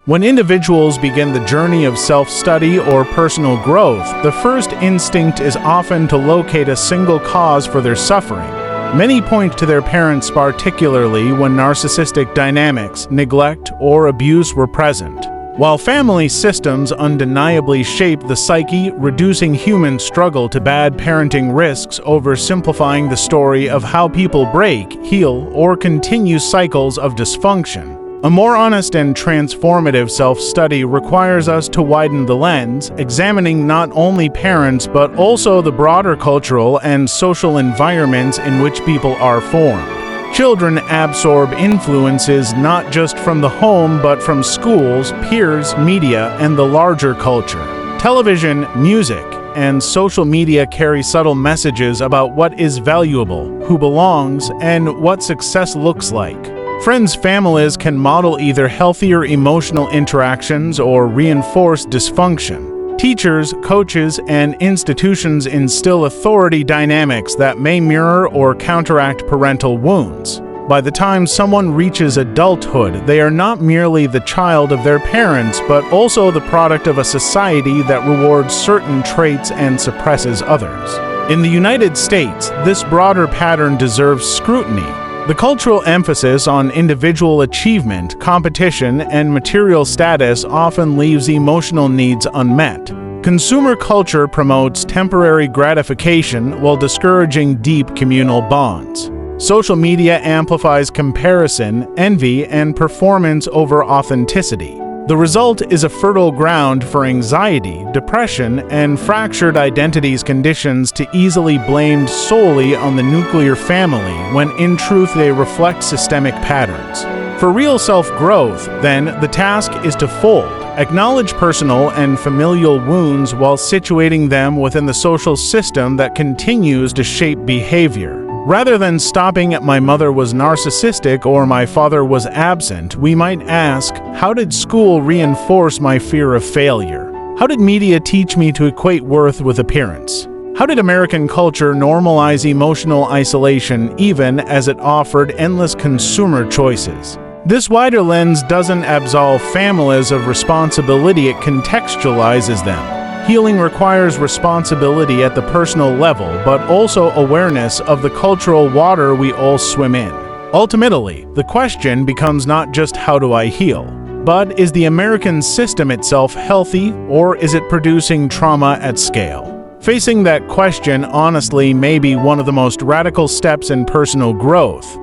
When individuals begin the journey of self-study or personal growth, the first instinct is often to locate a single cause for their suffering. Many point to their parents, particularly when narcissistic dynamics, neglect, or abuse were present. While family systems undeniably shape the psyche, reducing human struggle to bad parenting risks oversimplifying the story of how people break, heal, or continue cycles of dysfunction. A more honest and transformative self-study requires us to widen the lens, examining not only parents but also the broader cultural and social environments in which people are formed. Children absorb influences not just from the home but from schools, peers, media, and the larger culture. Television, music, and social media carry subtle messages about what is valuable, who belongs, and what success looks like. Friends' families can model either healthier emotional interactions or reinforce dysfunction. Teachers, coaches, and institutions instill authority dynamics that may mirror or counteract parental wounds. By the time someone reaches adulthood, they are not merely the child of their parents, but also the product of a society that rewards certain traits and suppresses others. In the United States, this broader pattern deserves scrutiny. The cultural emphasis on individual achievement, competition, and material status often leaves emotional needs unmet. Consumer culture promotes temporary gratification while discouraging deep communal bonds. Social media amplifies comparison, envy, and performance over authenticity. The result is a fertile ground for anxiety, depression, and fractured identities conditions to easily blamed solely on the nuclear family when in truth they reflect systemic patterns. For real self-growth, then, the task is to fold, acknowledge personal and familial wounds while situating them within the social system that continues to shape behavior. Rather than stopping at "my mother was narcissistic" or "my father was absent," we might ask, how did school reinforce my fear of failure? How did media teach me to equate worth with appearance? How did American culture normalize emotional isolation even as it offered endless consumer choices? This wider lens doesn't absolve families of responsibility, it contextualizes them. Healing requires responsibility at the personal level, but also awareness of the cultural water we all swim in. Ultimately, the question becomes not just how do I heal, but is the American system itself healthy, or is it producing trauma at scale? Facing that question honestly may be one of the most radical steps in personal growth.